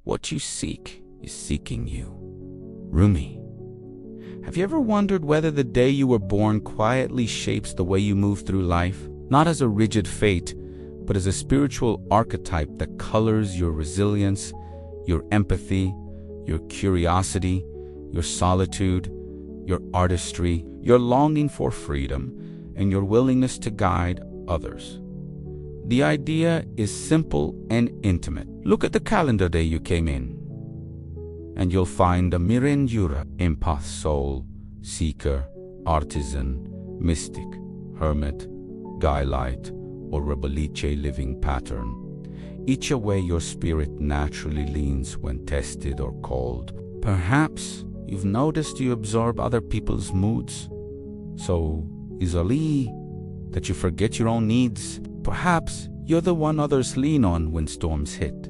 What you seek is seeking you. Rumi. Have you ever wondered whether the day you were born quietly shapes the way you move through life? Not as a rigid fate, but as a spiritual archetype that colors your resilience, your empathy, your curiosity, your solitude, your artistry, your longing for freedom, and your willingness to guide others. The idea is simple and intimate. Look at the calendar day you came in, and you'll find a Mirendura, empath soul, seeker, artisan, mystic, hermit, guy light, or Rebelice living pattern, each a way your spirit naturally leans when tested or called. Perhaps you've noticed you absorb other people's moods so easily that you forget your own needs. Perhaps you're the one others lean on when storms hit,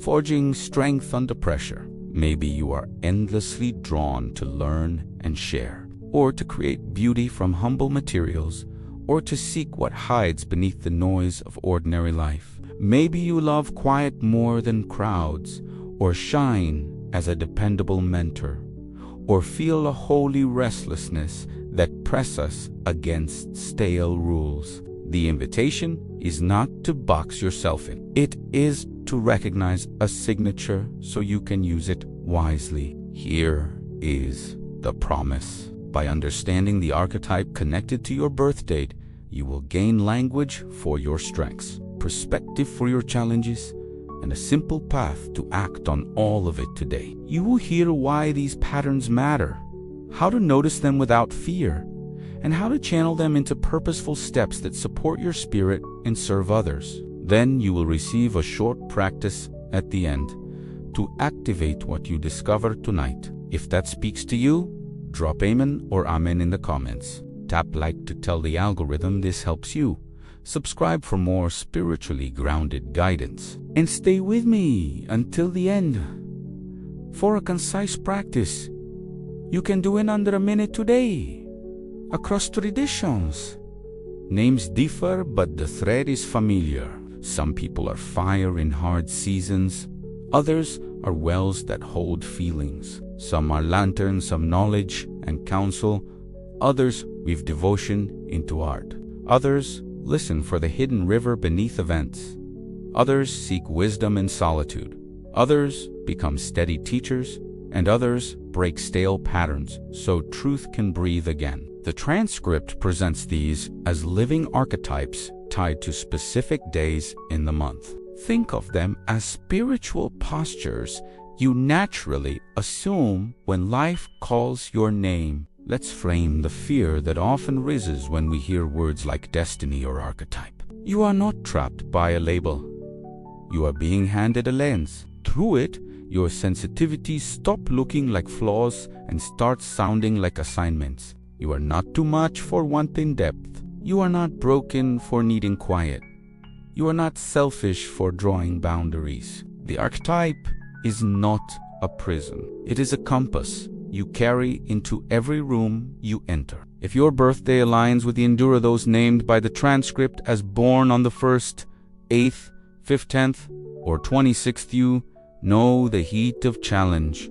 forging strength under pressure. Maybe you are endlessly drawn to learn and share, or to create beauty from humble materials, or to seek what hides beneath the noise of ordinary life. Maybe you love quiet more than crowds, or shine as a dependable mentor, or feel a holy restlessness that press us against stale rules. The invitation is not to box yourself in. It is to recognize a signature so you can use it wisely. Here is the promise. By understanding the archetype connected to your birth date, you will gain language for your strengths, perspective for your challenges, and a simple path to act on all of it today. You will hear why these patterns matter, how to notice them without fear, and how to channel them into purposeful steps that support your spirit and serve others. Then you will receive a short practice at the end to activate what you discover tonight. If that speaks to you, drop Amen or Amen in the comments. Tap like to tell the algorithm this helps you. Subscribe for more spiritually grounded guidance. And stay with me until the end for a concise practice you can do in under a minute today. Across traditions, names differ, but the thread is familiar. Some people are fire in hard seasons. Others are wells that hold feelings. Some are lanterns of knowledge and counsel. Others weave devotion into art. Others listen for the hidden river beneath events. Others seek wisdom in solitude. Others become steady teachers, and others break stale patterns so truth can breathe again. The transcript presents these as living archetypes tied to specific days in the month. Think of them as spiritual postures you naturally assume when life calls your name. Let's frame the fear that often rises when we hear words like destiny or archetype. You are not trapped by a label. You are being handed a lens. Through it, your sensitivities stop looking like flaws and start sounding like assignments. You are not too much for wanting depth. You are not broken for needing quiet. You are not selfish for drawing boundaries. The archetype is not a prison. It is a compass you carry into every room you enter. If your birthday aligns with the Endura, those named by the transcript as born on the 1st, 8th, 5th, 10th, or 26th, you know the heat of challenge.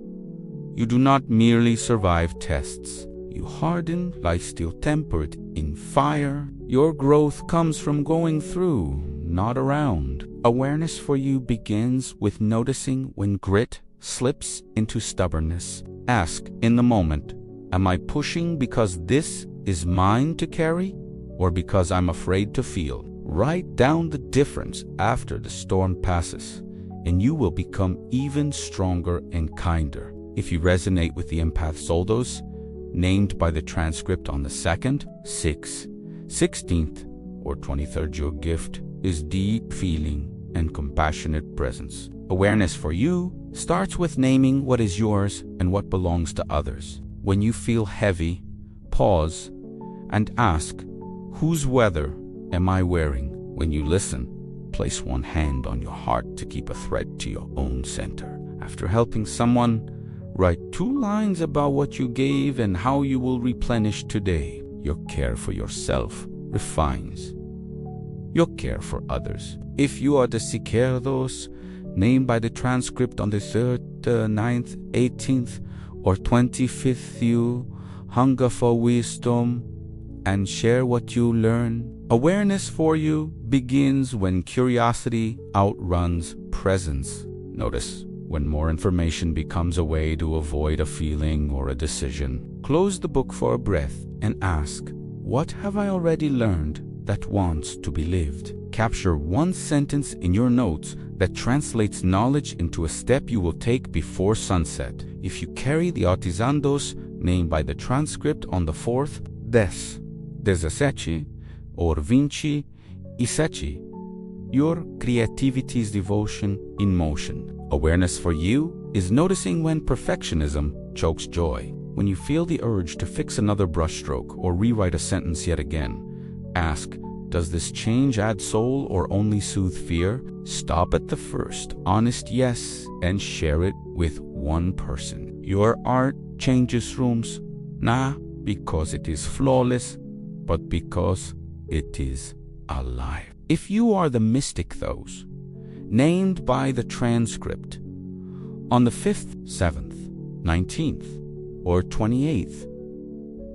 You do not merely survive tests. You harden, life still tempered in fire. Your growth comes from going through, not around. Awareness for you begins with noticing when grit slips into stubbornness. Ask in the moment, am I pushing because this is mine to carry, or because I'm afraid to feel? Write down the difference after the storm passes, and you will become even stronger and kinder. If you resonate with the empath soldos, named by the transcript on the 2nd, 6th, 16th, or 23rd, your gift is deep feeling and compassionate presence. Awareness for you starts with naming what is yours and what belongs to others. When you feel heavy, pause and ask, whose weather am I wearing? When you listen, place one hand on your heart to keep a thread to your own center. After helping someone, write 2 lines about what you gave and how you will replenish today. Your care for yourself refines your care for others. If you are the Siqueiros, named by the transcript on the 3rd, 9th, 18th, or 25th. You hunger for wisdom and share what you learn. Awareness for you begins when curiosity outruns presence. Notice when more information becomes a way to avoid a feeling or a decision. Close the book for a breath and ask, what have I already learned that wants to be lived? Capture one sentence in your notes that translates knowledge into a step you will take before sunset. If you carry the artisandos named by the transcript on the 4th, des, 17, or 20, 17, your creativity's devotion in motion. Awareness for you is noticing when perfectionism chokes joy. When you feel the urge to fix another brushstroke or rewrite a sentence yet again, ask, does this change add soul or only soothe fear? Stop at the first honest yes and share it with one person. Your art changes rooms, not because it is flawless, but because it is alive. If you are the mystic those, named by the transcript, on the 5th, 7th, 19th, or 28th,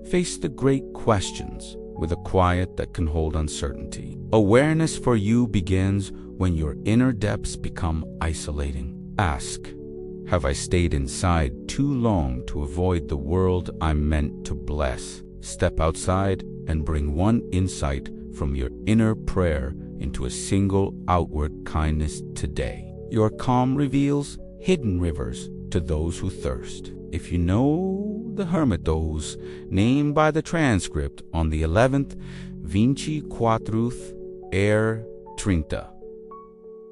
face the great questions with a quiet that can hold uncertainty. Awareness for you begins when your inner depths become isolating. Ask, have I stayed inside too long to avoid the world I'm meant to bless? Step outside and bring one insight from your inner prayer into a single outward kindness today. Your calm reveals hidden rivers to those who thirst. If you know the hermitos named by the transcript on the 11th, 24th, 30.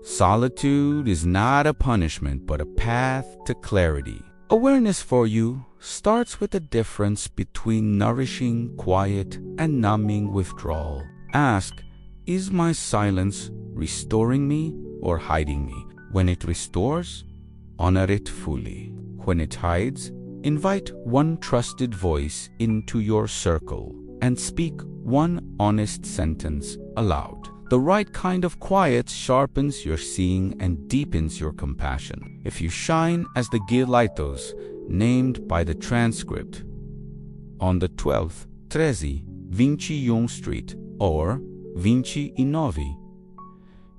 Solitude is not a punishment but a path to clarity. Awareness for you starts with the difference between nourishing quiet and numbing withdrawal. Ask, is my silence restoring me or hiding me? When it restores, honor it fully. When it hides, invite one trusted voice into your circle and speak one honest sentence aloud. The right kind of quiet sharpens your seeing and deepens your compassion. If you shine as the Gilaitos, named by the transcript, on the 12th, 21 Street, or 29,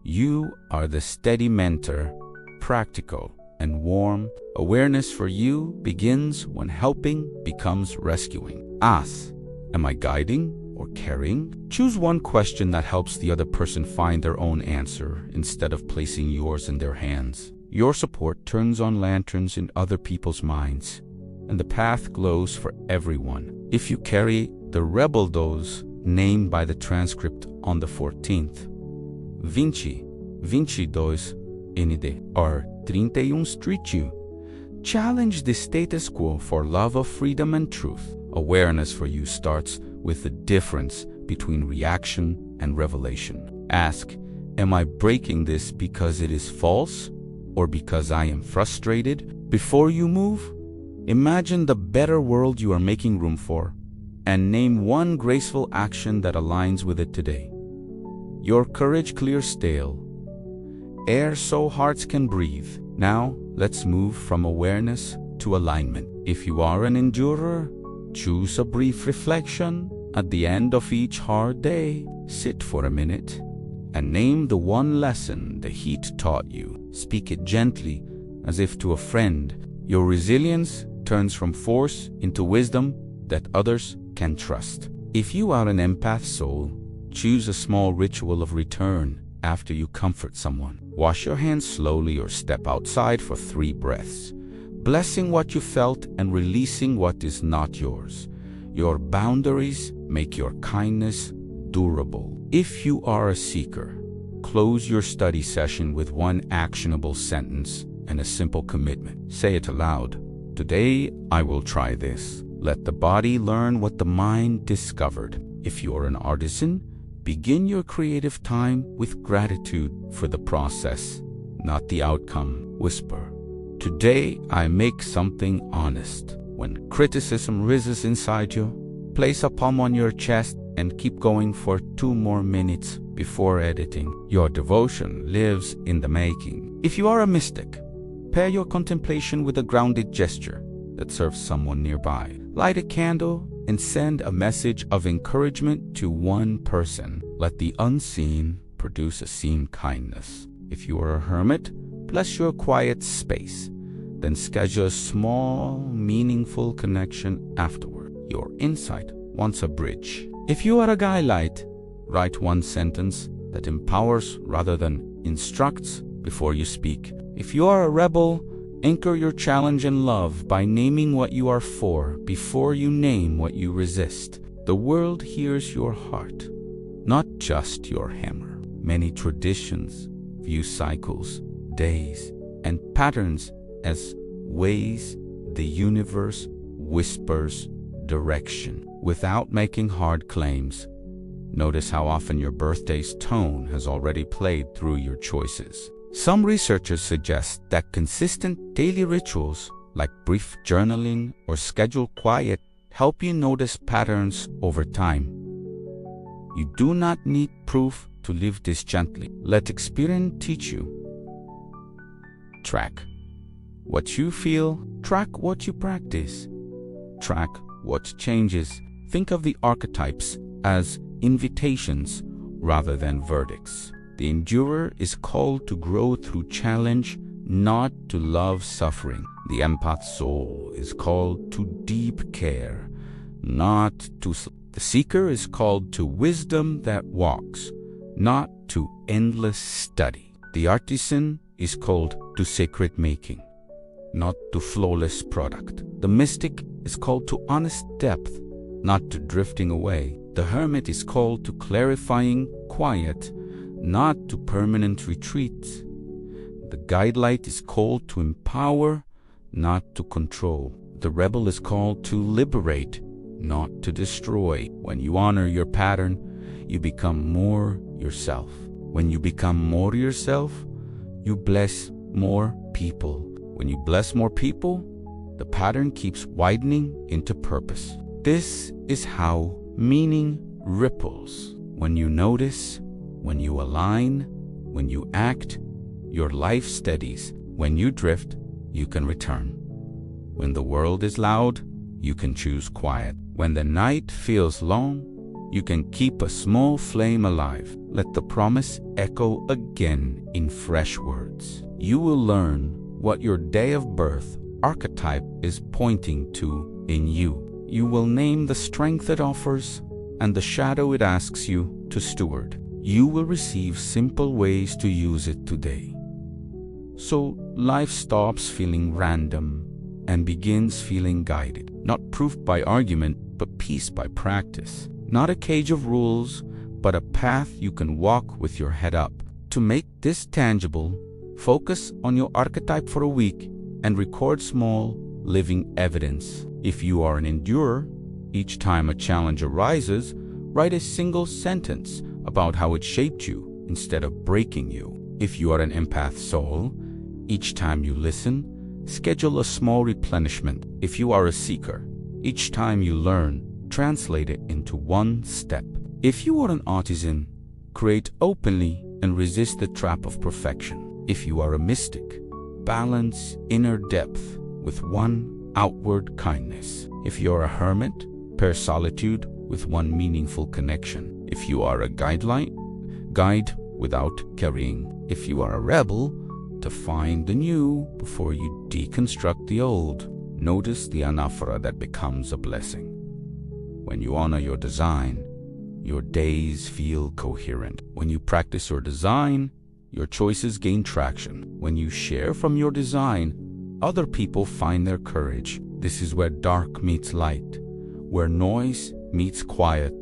you are the steady mentor, practical and warm. Awareness for you begins when helping becomes rescuing. Ask, am I guiding or carrying? Choose one question that helps the other person find their own answer instead of placing yours in their hands. Your support turns on lanterns in other people's minds, and the path glows for everyone. If you carry the rebel dose named by the transcript on the 14th, 22 ND, or 31 Street, you challenge the status quo for love of freedom and truth. Awareness for you starts with the difference between reaction and revelation. Ask, am I breaking this because it is false or because I am frustrated? Before you move, imagine the better world you are making room for and name one graceful action that aligns with it today. Your courage clears stale air so hearts can breathe. Now, let's move from awareness to alignment. If you are an endurer, choose a brief reflection. At the end of each hard day, sit for a minute and name the one lesson the heat taught you. Speak it gently, as if to a friend. Your resilience turns from force into wisdom that others can trust. If you are an empath soul, choose a small ritual of return after you comfort someone. Wash your hands slowly or step outside for 3 breaths, blessing what you felt and releasing what is not yours. Your boundaries make your kindness durable. If you are a seeker, close your study session with one actionable sentence and a simple commitment. Say it aloud. Today, I will try this. Let the body learn what the mind discovered. If you are an artisan, begin your creative time with gratitude for the process, not the outcome. Whisper, today I make something honest. When criticism rises inside you, place a palm on your chest and keep going for 2 more minutes before editing. Your devotion lives in the making. If you are a mystic, pair your contemplation with a grounded gesture that serves someone nearby. Light a candle and send a message of encouragement to one person. Let the unseen produce a seen kindness. If you are a hermit, bless your quiet space. Then schedule a small, meaningful connection afterward. Your insight wants a bridge. If you are a guy light, write one sentence that empowers rather than instructs before you speak. If you are a rebel, anchor your challenge in love by naming what you are for before you name what you resist. The world hears your heart, not just your hammer. Many traditions view cycles, days, and patterns as ways the universe whispers direction without making hard claims. Notice how often your birthday's tone has already played through your choices. Some researchers suggest that consistent daily rituals like brief journaling or scheduled quiet help you notice patterns over time. You do not need proof to live this gently. Let experience teach you. Track what you feel, track what you practice, track what changes. Think of the archetypes as invitations rather than verdicts. The endurer is called to grow through challenge, not to love suffering. The empath soul is called to deep care, not to the seeker is called to wisdom that walks, not to endless study. The artisan is called to sacred making, not to flawless product. The mystic is called to honest depth, not to drifting away. The hermit is called to clarifying quiet, not to permanent retreat. The guide light is called to empower, not to control. The rebel is called to liberate, not to destroy. When you honor your pattern, you become more yourself. When you become more yourself, you bless more people. When you bless more people, the pattern keeps widening into purpose. This is how meaning ripples. When you notice, when you align, when you act, your life steadies. When you drift, you can return. When the world is loud, you can choose quiet. When the night feels long, you can keep a small flame alive. Let the promise echo again in fresh words. You will learn what your day of birth archetype is pointing to in you. You will name the strength it offers and the shadow it asks you to steward. You will receive simple ways to use it today. So life stops feeling random and begins feeling guided. Not proof by argument, but peace by practice. Not a cage of rules, but a path you can walk with your head up. To make this tangible, focus on your archetype for a week and record small, living evidence. If you are an endurer, each time a challenge arises, write a single sentence about how it shaped you instead of breaking you. If you are an empath soul, each time you listen, schedule a small replenishment. If you are a seeker, each time you learn, translate it into one step. If you are an artisan, create openly and resist the trap of perfection. If you are a mystic, balance inner depth with one outward kindness. If you are a hermit, pair solitude with one meaningful connection. If you are a guide without carrying. If you are a rebel, to find the new before you deconstruct the old. Notice the anaphora that becomes a blessing. When you honor your design, your days feel coherent. When you practice your design, your choices gain traction. When you share from your design, other people find their courage. This is where dark meets light, where noise meets quiet,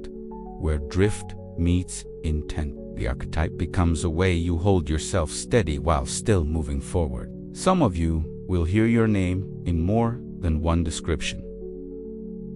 where drift meets intent. The archetype becomes a way you hold yourself steady while still moving forward. Some of you will hear your name in more than one description.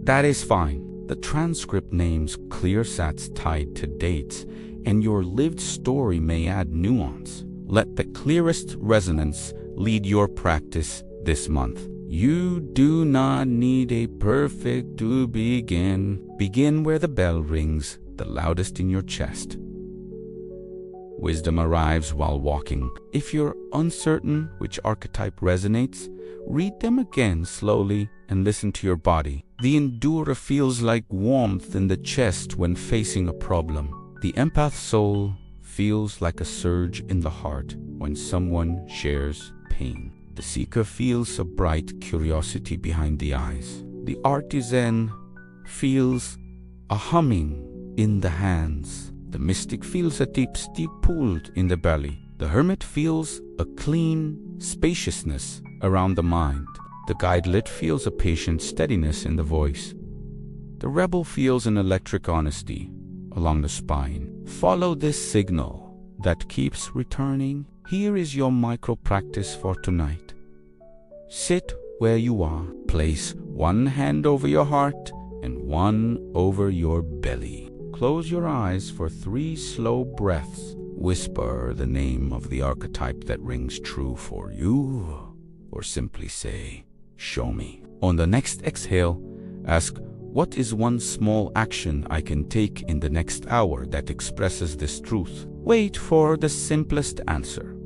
That is fine. The transcript names clear sats tied to dates, and your lived story may add nuance. Let the clearest resonance lead your practice this month. You do not need a perfect to begin. Begin where the bell rings the loudest in your chest. Wisdom arrives while walking. If you're uncertain which archetype resonates, read them again slowly and listen to your body. The endurer feels like warmth in the chest when facing a problem. The empath soul feels like a surge in the heart when someone shares pain. The seeker feels a bright curiosity behind the eyes. The artisan feels a humming in the hands. The mystic feels a deep pull in the belly. The hermit feels a clean spaciousness around the mind. The guidelet feels a patient steadiness in the voice. The rebel feels an electric honesty along the spine. Follow this signal that keeps returning. Here is your micro practice for tonight. Sit where you are. Place one hand over your heart and one over your belly. Close your eyes for 3 slow breaths. Whisper the name of the archetype that rings true for you, or simply say, "Show me." On the next exhale, ask, "What is one small action I can take in the next hour that expresses this truth?" Wait for the simplest answer.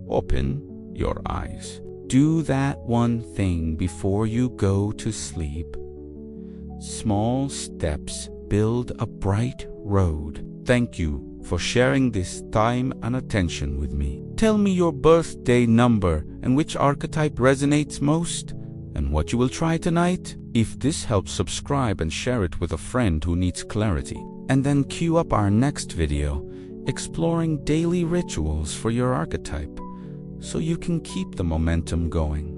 Open your eyes. Do that one thing before you go to sleep. Small steps build a bright road. Thank you for sharing this time and attention with me. Tell me your birthday number and which archetype resonates most, and what you will try tonight. If this helps, subscribe and share it with a friend who needs clarity. And then queue up our next video, exploring daily rituals for your archetype, so you can keep the momentum going.